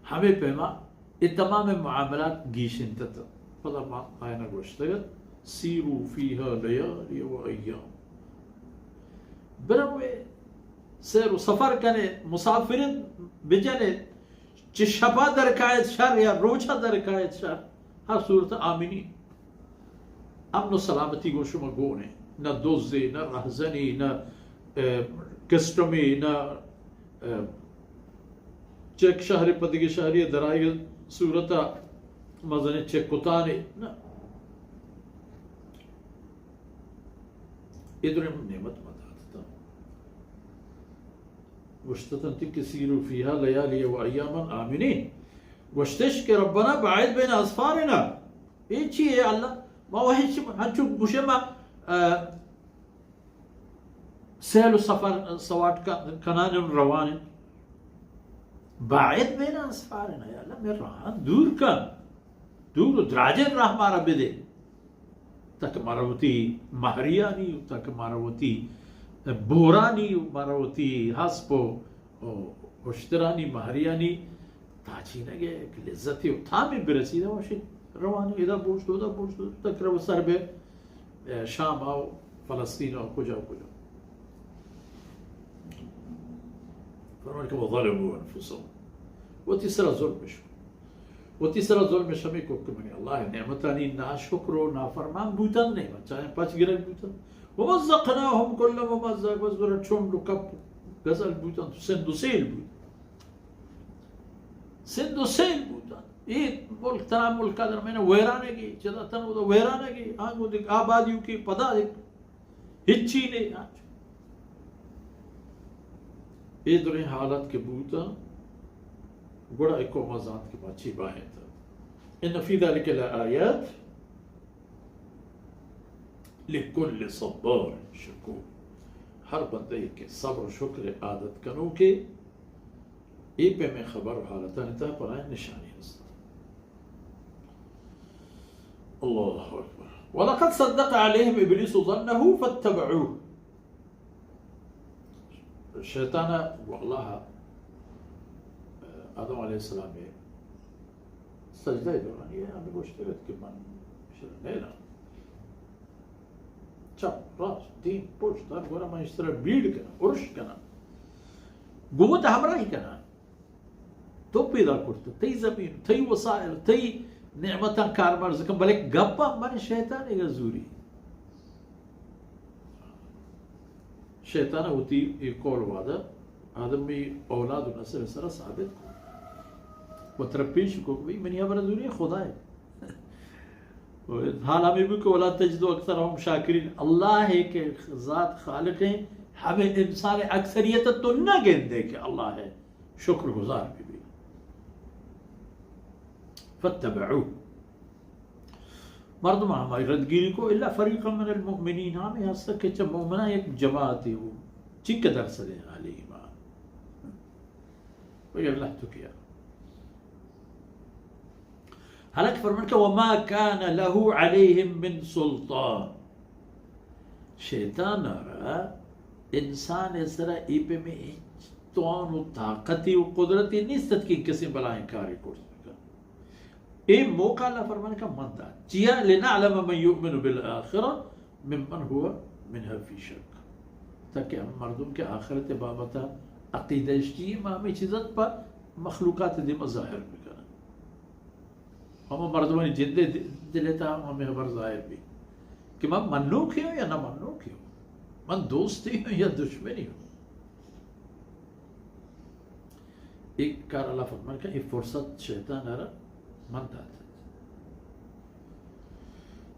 همه پیما تمام معاملات گیشن تتا فلا ما آینا گوشتگت سیرو فیها لیالی و ایام بروی سیر و سفر کنه مسافرین بجنه چه شبا در کایت شهر یا روچا در کایت شهر هر صورت آمینی امن و سلامتی گو شما گونه نه دزدی نه رهزنی نه کسٹمی نہ چیک شہری پدگی شہری درائی صورتا مزنی چیک کتانی نہ ادھر نعمت مدادتا وشتتن تکسیرو فیہا لیالی و ایاما آمینین وشتش کہ ربنا باعد بین اصفارنا یہ چیئے اللہ ما وحی ہنچو بشما سهل السفر سوات كنان روان باعد بين أسفارنا يا الله من رهان دور كان دور دراجن راه مارا بده تك ماروتي مهرياني تك ماروتي بوراني ماروتي حسبو وشتراني مهرياني تاچی نگه لذتی و تامی برسیده باشید روانی ایده بوشت تک رو سر به شام او فلسطین او کجا فرمان که وظلموا انفسهم وتسرى ظلمش وتسرى ظلمش ہمیں کو کہ اللہ نعمتانی ناشکر و نافرمان بودن نعمت چاہے پاچ گرل بودن ومزقناهم كل ممزق وزبر چون و کپ غزل بودن سند و سیل بود سند و سیل بودن یہ ملک تمام ملک کا در میں نے ویرانے کی چلا تن وہ ویرانے کی آنگو دیکھ آبادیوں کی پدا دیکھ ہچی نہیں آج ادھر حالت کے بوتا گڑا ایک مزاد کے بچی باہیں تھا ان فی ذلک لآیات لکل صبار شکور ہر بندے کے صبر و شکر عادت کنو کے ای پہ میں خبر حالتا نتا پرائیں نشانی ہستا اللہ اکبر وَلَقَدْ صَدَّقَ عَلَيْهِمْ إِبْلِيسُ ظَنَّهُ فَاتَّبَعُوهُ شیطانہ واللہ آدم علیہ السلام میں سجدہ دوران یہ ہمیں گوشتگت کہ من نینا چپ راست دین پوچھ دار گورا من اس طرح بیڑ کنا ارش کنا گوت ہمراہی کنا تو پیدا کرتا تی زمین تی وسائل تی نعمتاں کارمار زکم بلک گپا من شیطان ایگا زوری شیطانہ ہوتی ایک قول وعدہ آدم میں اولاد و نسل سرا ثابت کو وہ ترپیش کو کہ منی ابر ضروری خدا ہے حال ہمیں بھی کہ اولاد تجدو اکثر ہم شاکرین اللہ ہے کہ ذات خالق ہیں ہمیں انسان اکثریت تو نہ گندے کہ اللہ ہے شکر گزار بھی فاتبعو مردم ہماری ردگیری کو اللہ فریقا من المؤمنین ہمیں ہستا کہ چا مومنہ ایک جماعت ہو چک درس دیں علی ایمان وہی اللہ تو کیا حالانکہ فرمان کہ وما کان له علیہم من سلطان شیطان آرہا انسان اس طرح ایپے میں توان و طاقتی و قدرتی نیستت کی کسی بلائیں کاری کرتا اے موقع اللہ فرمانے کا من دا چیا لنعلم من یؤمن بالآخرہ ممن ہوا منها فی شک تاکہ ہم مردم کے آخرت بابتا عقیدہ اشتی ہمیں چیزت پر مخلوقات دی مظاہر بھی کرنا ہم مردمانی جندے دلیتا ہمیں خبر ظاہر بھی کہ میں منوک ہوں یا نہ منوک ہوں من دوستی ہوں یا دشمنی ہوں ایک کار اللہ فرمانے کا ایک فرصت شیطان آرہ من داتا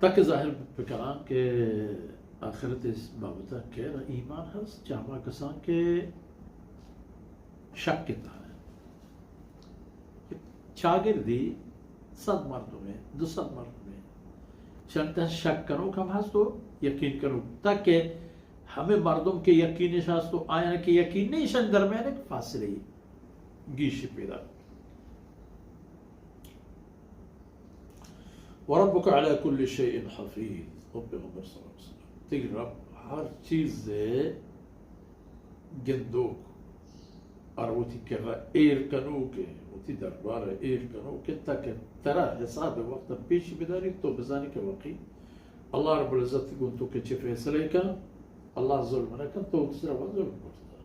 تاکہ ظاہر بکران کہ آخرت اس بابتا کہہ رہا ایمان ہست جامعہ کسان کے شک کتا ہے چاگر دی 100 مردوں میں 200 مردوں میں چلتا شک کرو کم ہست تو یقین کرو تاکہ ہمیں مردم کے یقین شاست تو آیا کہ یقین نہیں شن درمیان ایک فاصلے گیشی پیدا وربك على كل شيء حفيظ رب پیغمبر صلی اللہ علیہ وسلم تیگ رب ہر چیز گندوک اور وہ تھی کہ ایر کنوک وتی درباره ایل کنو که تا که ترى حساب وقت پیش بداری تو بزانی که واقعی الله رب العزت گون تو که چه فیصله کن الله ظلم نکن تو تسرا ظلم کرد